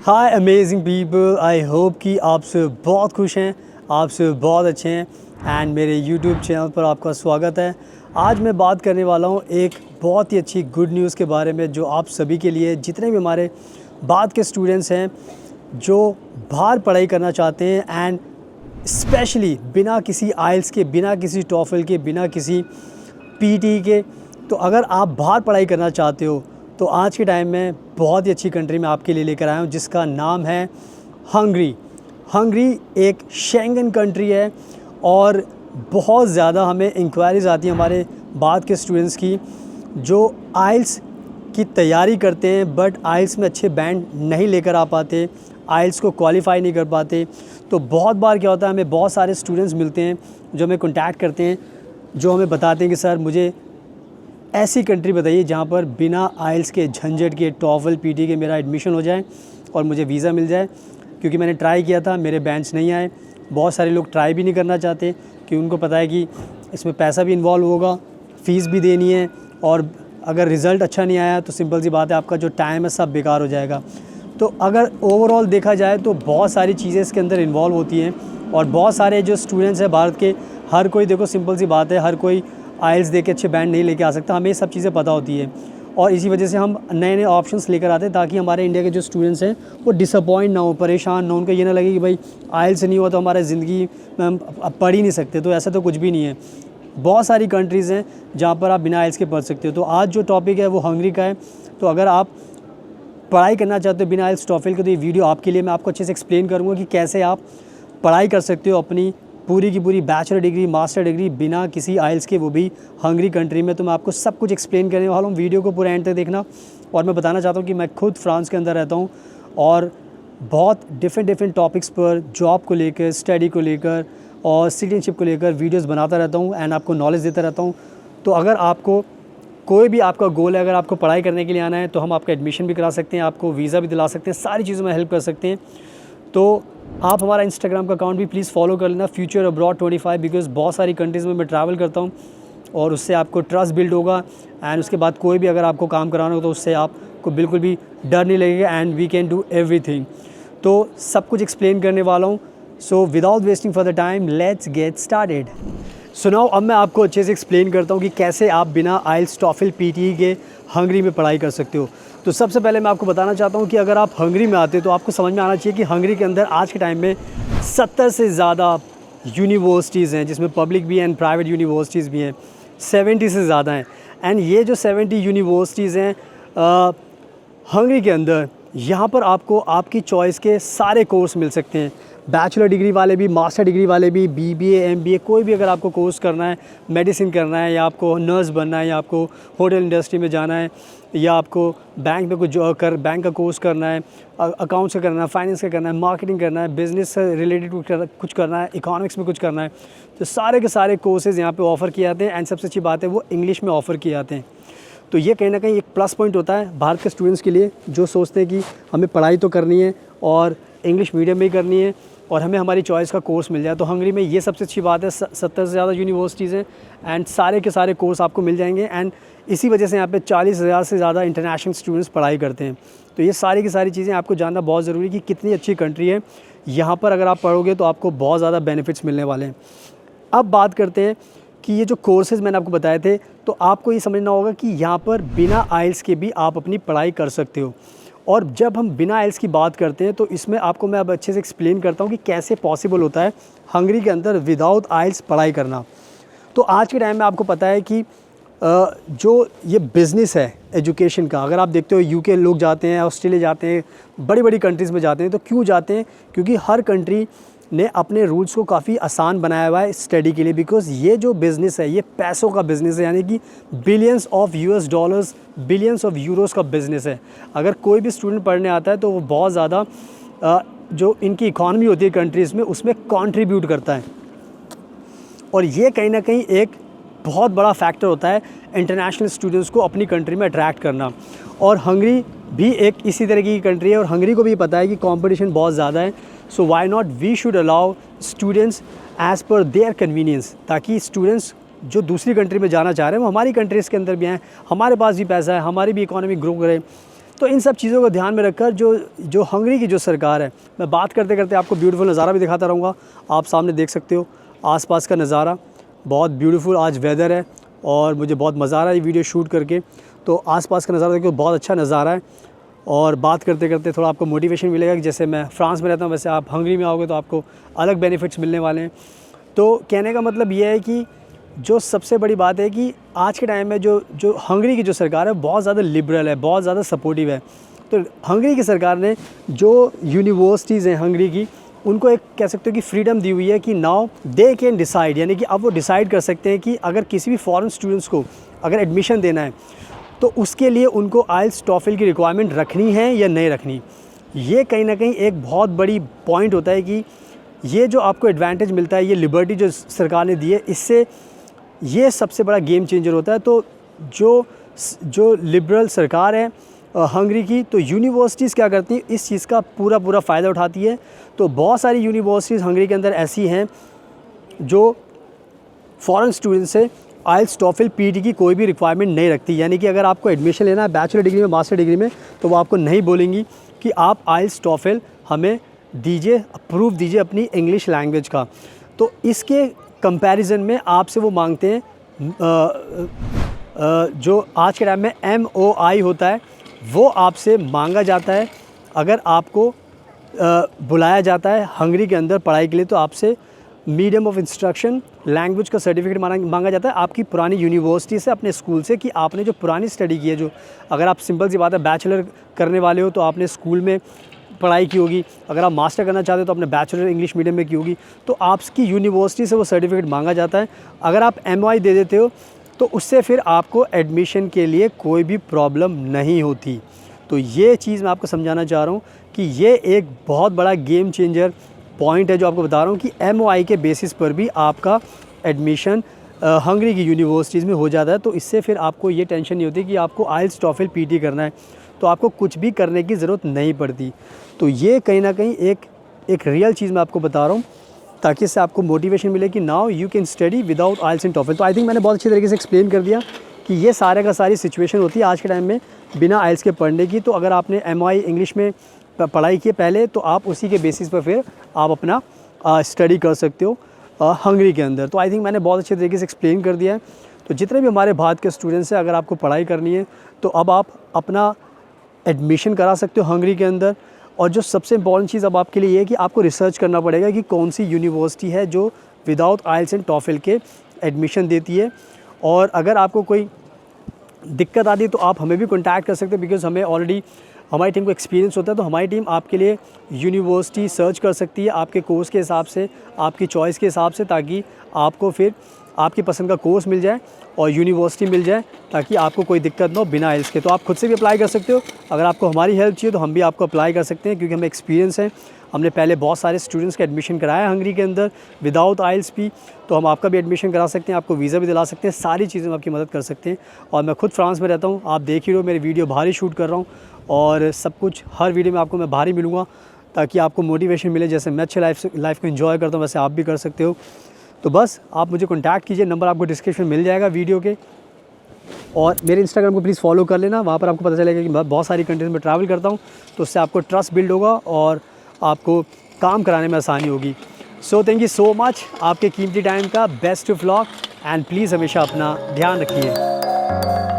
Hi amazing people, I hope कि आप सब बहुत खुश हैं, आप सब बहुत अच्छे हैं एंड मेरे यूट्यूब चैनल पर आपका स्वागत है। आज मैं बात करने वाला हूँ एक बहुत ही अच्छी गुड न्यूज़ के बारे में जो आप सभी के लिए, जितने भी हमारे बाद के स्टूडेंट्स हैं जो बाहर पढ़ाई करना चाहते हैं एंड स्पेशली बिना किसी आइल्स के, बिना किसी टॉफल के, बिना किसी पीटी के, तो अगर आप बाहर पढ़ाई करना चाहते हो तो आज के टाइम में बहुत ही अच्छी कंट्री में आपके लिए लेकर आया हूँ जिसका नाम है हंगरी। हंगरी एक शेंगन कंट्री है और बहुत ज़्यादा हमें इंक्वायरीज़ आती हैं हमारे बाद के स्टूडेंट्स की जो आइल्स की तैयारी करते हैं बट आइल्स में अच्छे बैंड नहीं लेकर आ पाते, आइल्स को क्वालिफाई नहीं कर पाते। तो बहुत बार क्या होता है, हमें बहुत सारे स्टूडेंट्स मिलते हैं जो हमें कॉन्टैक्ट करते हैं, जो हमें बताते हैं कि सर मुझे ऐसी कंट्री बताइए जहाँ पर बिना आइल्स के, झंझट के, टॉफल पीटी के मेरा एडमिशन हो जाए और मुझे वीज़ा मिल जाए। क्योंकि मैंने ट्राई किया था, मेरे बैंड्स नहीं आए। बहुत सारे लोग ट्राई भी नहीं करना चाहते कि उनको पता है कि इसमें पैसा भी इन्वॉल्व होगा, फ़ीस भी देनी है और अगर रिज़ल्ट अच्छा नहीं आया तो सिंपल सी बात है आपका जो टाइम है सब बेकार हो जाएगा। तो अगर ओवरऑल देखा जाए तो बहुत सारी चीज़ें इसके अंदर इन्वॉल्व होती हैं और बहुत सारे जो स्टूडेंट्स हैं भारत के, हर कोई, देखो सिंपल सी बात है, हर कोई आइल्स दे के अच्छे बैंड नहीं लेके आ सकता। हमें ये सब चीज़ें पता होती है और इसी वजह से हम नए नए ऑप्शंस लेकर आते हैं ताकि हमारे इंडिया के जो स्टूडेंट्स हैं वो डिसअपॉइंट ना हो, परेशान ना हो, उनको ये ना लगे कि भाई आइल्स नहीं हुआ तो हमारा ज़िंदगी में हम अब पढ़ ही नहीं सकते। तो ऐसा तो कुछ भी नहीं है, बहुत सारी कंट्रीज़ हैं जहाँ पर आप बिना आइल्स के पढ़ सकते हो। तो आज जो टॉपिक है वो हंगरी का है। तो अगर आप पढ़ाई करना चाहते हो बिना आइल्स टॉफल के तो ये वीडियो आपके लिए, मैं आपको अच्छे से एक्सप्लेन करूँगा कि कैसे आप पढ़ाई कर सकते हो अपनी पूरी की पूरी बैचलर डिग्री, मास्टर डिग्री बिना किसी आइल्स के, वो भी हंगरी कंट्री में। तो मैं आपको सब कुछ एक्सप्लेन करने वाला हूँ, वीडियो को पूरा एंड तक देखना। और मैं बताना चाहता हूँ कि मैं खुद फ्रांस के अंदर रहता हूँ और बहुत डिफरेंट टॉपिक्स पर, जॉब को लेकर, स्टडी को लेकर और सिटीजनशिप को लेकर वीडियोज़ बनाता रहता हूँ एंड आपको नॉलेज देता रहता हूँ। तो अगर आपको कोई भी आपका गोल है, अगर आपको पढ़ाई करने के लिए आना है तो हम आपका एडमिशन भी करा सकते हैं, आपको वीज़ा भी दिला सकते हैं, सारी चीज़ों में हेल्प कर सकते हैं। तो आप हमारा इंस्टाग्राम का अकाउंट भी प्लीज़ फॉलो कर लेना, फ्यूचर अब्रॉड 25, बिकॉज़ बहुत सारी कंट्रीज़ में मैं ट्रैवल करता हूँ और उससे आपको ट्रस्ट बिल्ड होगा एंड उसके बाद कोई भी अगर आपको काम कराना हो तो उससे आपको बिल्कुल भी डर नहीं लगेगा and we can do everything. तो सब कुछ एक्सप्लेन करने वाला हूँ। So without wasting for the time let's get started. So now अब मैं आपको अच्छे से एक्सप्लेन करता हूँ कि कैसे आप बिना आइल्स टॉफल पीटी के हंगरी में पढ़ाई कर सकते हो। तो सबसे पहले मैं आपको बताना चाहता हूँ कि अगर आप हंगरी में आते हो तो आपको समझ में आना चाहिए कि हंगरी के अंदर आज के टाइम में 70 से ज़्यादा यूनिवर्सिटीज़ हैं, जिसमें पब्लिक भी एंड प्राइवेट यूनिवर्सिटीज़ भी हैं, 70 से ज़्यादा हैं। एंड ये जो 70 यूनिवर्सिटीज़ हैं हंगरी के अंदर, यहाँ पर आपको आपकी चॉइस के सारे कोर्स मिल सकते हैं। बैचलर डिग्री वाले भी, मास्टर डिग्री वाले भी, बीबीए, एमबीए, कोई भी अगर आपको कोर्स करना है, मेडिसिन करना है या आपको नर्स बनना है या आपको होटल इंडस्ट्री में जाना है या आपको बैंक में कुछ बैंक का कोर्स करना है, अकाउंट्स का करना है, फाइनेंस का करना है, मार्केटिंग करना है, बिज़नेस से रिलेटेड कुछ करना है, इकोनॉमिक्स में कुछ करना है, तो सारे के सारे कोर्सेज़ यहाँ पे ऑफ़र किए जाते हैं एंड सबसे अच्छी बात है वो इंग्लिश में ऑफ़र किए जाते हैं। तो ये कहीं ना कहीं एक प्लस पॉइंट होता है भारत के स्टूडेंट्स के लिए जो सोचते हैं कि हमें पढ़ाई तो करनी है और इंग्लिश मीडियम में ही करनी है और हमें हमारी चॉइस का कोर्स मिल जाए। तो हंगरी में ये सबसे अच्छी बात है, 70 से ज़्यादा यूनिवर्सिटीज़ हैं एंड सारे के सारे कोर्स आपको मिल जाएंगे एंड इसी वजह से यहाँ पे 40,000 से ज़्यादा इंटरनेशनल स्टूडेंट्स पढ़ाई करते हैं। तो ये सारी की सारी चीज़ें आपको जानना बहुत ज़रूरी है कि कितनी अच्छी कंट्री है। यहाँ पर अगर आप पढ़ोगे तो आपको बहुत ज़्यादा बेनिफिट्स मिलने वाले हैं। अब बात करते हैं कि ये जो कोर्सेज़ मैंने आपको बताए थे, तो आपको ये समझना होगा कि यहाँ पर बिना आइल्स के भी आप अपनी पढ़ाई कर सकते हो। और जब हम बिना आइल्स की बात करते हैं तो इसमें आपको मैं अब अच्छे से एक्सप्लेन करता हूँ कि कैसे पॉसिबल होता है हंगरी के अंदर विदाउट आइल्स पढ़ाई करना। तो आज के टाइम में आपको पता है कि जो ये बिज़नेस है एजुकेशन का, अगर आप देखते हो यूके लोग जाते हैं, ऑस्ट्रेलिया जाते हैं, बड़ी बड़ी कंट्रीज़ में जाते हैं। तो क्यों जाते हैं? क्योंकि हर कंट्री ने अपने रूल्स को काफ़ी आसान बनाया हुआ है स्टडी के लिए, बिकॉज़ ये जो बिज़नेस है ये पैसों का बिज़नेस है, यानी कि billions of US dollars, billions of Euros का बिज़नेस है। अगर कोई भी स्टूडेंट पढ़ने आता है तो वो बहुत ज़्यादा जो इनकी इकॉनमी होती है कंट्रीज़ में, उसमें कंट्रीब्यूट करता है। और ये कहीं ना कहीं एक बहुत बड़ा फैक्टर होता है इंटरनेशनल स्टूडेंट्स को अपनी कंट्री में अट्रैक्ट करना। और हंगरी भी एक इसी तरह की कंट्री है, और हंगरी को भी पता है कि कंपटीशन बहुत ज़्यादा है। So why not we should allow students as per their convenience, ताकि स्टूडेंट्स जो दूसरी कंट्री में जाना चाह रहे हैं वो हमारी कंट्रीज़ के अंदर भी आएँ, हमारे पास भी पैसा है, हमारी भी इकॉनमी ग्रो करे। तो इन सब चीज़ों को ध्यान में रखकर जो हंगरी की जो सरकार है, मैं बात करते करते आपको ब्यूटीफुल नज़ारा भी दिखाता रहूँगा। आप सामने देख सकते हो आसपास का नज़ारा, बहुत ब्यूटीफुल आज वेदर है और मुझे बहुत मज़ा आ रहा है ये वीडियो शूट करके। तो आसपास का नज़ारा देखो, बहुत अच्छा नज़ारा है। और बात करते करते थोड़ा आपको मोटिवेशन मिलेगा कि जैसे मैं फ्रांस में रहता हूँ वैसे आप हंगरी में आओगे तो आपको अलग बेनिफिट्स मिलने वाले हैं। तो कहने का मतलब ये है कि जो सबसे बड़ी बात है कि आज के टाइम में जो हंगरी की जो सरकार है बहुत ज़्यादा लिबरल है, बहुत ज़्यादा सपोर्टिव है। तो हंगरी की सरकार ने जो यूनिवर्सिटीज़ हैं हंगरी की, उनको एक कह सकते हो कि फ्रीडम दी हुई है कि नाउ दे कैन डिसाइड, यानी कि अब वो डिसाइड कर सकते हैं कि अगर किसी भी फॉरेन स्टूडेंट्स को अगर एडमिशन देना है तो उसके लिए उनको आइल्स टॉफल की रिक्वायरमेंट रखनी है या नहीं रखनी। ये कहीं ना कहीं एक बहुत बड़ी पॉइंट होता है कि ये जो आपको एडवांटेज मिलता है, ये लिबर्टी जो सरकार ने दी है, इससे ये सबसे बड़ा गेम चेंजर होता है। तो जो लिबरल सरकार है हंगरी की, तो यूनिवर्सिटीज़ क्या करती हैं, इस चीज़ का पूरा फ़ायदा उठाती है। तो बहुत सारी यूनिवर्सिटीज़ हंगरी के अंदर ऐसी हैं जो फॉरेन स्टूडेंट्स से आइल्स टॉफल पीटी की कोई भी रिक्वायरमेंट नहीं रखती, यानी कि अगर आपको एडमिशन लेना है बैचलर डिग्री में, मास्टर डिग्री में, तो वो आपको नहीं बोलेंगी कि आप आइल्स टॉफल हमें दीजिए, अप्रूव दीजिए अपनी इंग्लिश लैंग्वेज का। तो इसके कंपैरिजन में आपसे वो मांगते हैं जो आज के टाइम में MOI होता है, वो आपसे मांगा जाता है। अगर आपको बुलाया जाता है हंगरी के अंदर पढ़ाई के लिए, तो आपसे मीडियम ऑफ इंस्ट्रक्शन लैंग्वेज का सर्टिफिकेट मांगा जाता है आपकी पुरानी यूनिवर्सिटी से, अपने स्कूल से, कि आपने जो पुरानी स्टडी की है, जो अगर आप सिंपल सी बात है बैचलर करने वाले हो तो आपने स्कूल में पढ़ाई की होगी, अगर आप मास्टर करना चाहते हो तो आपने बैचलर इंग्लिश मीडियम में की होगी, तो आपकी यूनिवर्सिटी से वो सर्टिफिकेट मांगा जाता है। अगर आप MOI दे देते हो तो उससे फिर आपको एडमिशन के लिए कोई भी प्रॉब्लम नहीं होती। तो ये चीज़ मैं आपको समझाना चाह रहा हूँ कि ये एक बहुत बड़ा गेम चेंजर पॉइंट है जो आपको बता रहा हूँ कि MOI के बेसिस पर भी आपका एडमिशन हंगरी की यूनिवर्सिटीज़ में हो जाता है। तो इससे फिर आपको ये टेंशन नहीं होती कि आपको आइल्स टॉफल पीटी करना है, तो आपको कुछ भी करने की ज़रूरत नहीं पड़ती। तो ये कहीं ना कहीं एक रियल चीज़ मैं आपको बता रहा हूँ, ताकि इससे आपको मोटिवेशन मिले कि now you can study without IELTS and TOEFL. तो आई थिंक मैंने बहुत अच्छी तरीके से एक्सप्लेन कर दिया कि ये सारे का सारी सिचुएशन होती है आज के टाइम में बिना आइल्स के पढ़ने की। तो अगर आपने MOI इंग्लिश में पढ़ाई की पहले, तो आप उसी के बेसिस पर फिर आप अपना स्टडी कर सकते हो हंगरी के अंदर। तो आई थिंक मैंने बहुत अच्छे तरीके से एक्सप्लेन कर दिया है। तो जितने भी हमारे भारत के स्टूडेंट्स हैं, अगर आपको पढ़ाई करनी है तो अब आप अपना एडमिशन करा सकते हो हंगरी के अंदर। और जो सबसे इम्पॉर्टेंट चीज़ अब आपके लिए ये है कि आपको रिसर्च करना पड़ेगा कि कौन सी यूनिवर्सिटी है जो विदाउट आइल्स एंड टॉफल के एडमिशन देती है। और अगर आपको कोई दिक्कत आती है तो आप हमें भी कॉन्टैक्ट कर सकते हैं, बिकॉज़ हमें ऑलरेडी हमारी टीम को एक्सपीरियंस होता है। तो हमारी टीम आपके लिए यूनिवर्सिटी सर्च कर सकती है आपके कोर्स के हिसाब से, आपकी चॉइस के हिसाब से, ताकि आपको फिर आपकी पसंद का कोर्स मिल जाए और यूनिवर्सिटी मिल जाए, ताकि आपको कोई दिक्कत ना हो बिना आइल्स के। तो आप खुद से भी अप्लाई कर सकते हो। अगर आपको हमारी हेल्प चाहिए तो हम भी आपको अप्लाई कर सकते हैं, क्योंकि हमें एक्सपीरियंस है। हमने पहले बहुत सारे स्टूडेंट्स का एडमिशन कराया हंगरी के अंदर विदाउट आइल्स भी, तो हम आपका भी एडमिशन करा सकते हैं, आपको वीज़ा भी दिला सकते हैं, सारी चीज़ें में आपकी मदद कर सकते हैं। और मैं खुद फ्रांस में रहता हूँ, आप देख ही रहो मेरी वीडियो बाहर ही शूट कर रहा हूँ, और सब कुछ हर वीडियो में आपको मैं बाहर ही मिलूँगा, ताकि आपको मोटिवेशन मिले। जैसे मैं अच्छे लाइफ को एंजॉय करता हूँ वैसे आप भी कर सकते हो। तो बस आप मुझे कॉन्टैक्ट कीजिए, नंबर आपको डिस्क्रिप्शन मिल जाएगा वीडियो के। और मेरे इंस्टाग्राम को प्लीज़ फॉलो कर लेना, वहाँ पर आपको पता चलेगा कि मैं बहुत सारी कंट्रीज़ में ट्रैवल करता हूँ, तो उससे आपको ट्रस्ट बिल्ड होगा और आपको काम कराने में आसानी होगी। So thank you so much आपके कीमती टाइम का। Best of luck and please हमेशा अपना ध्यान रखिए।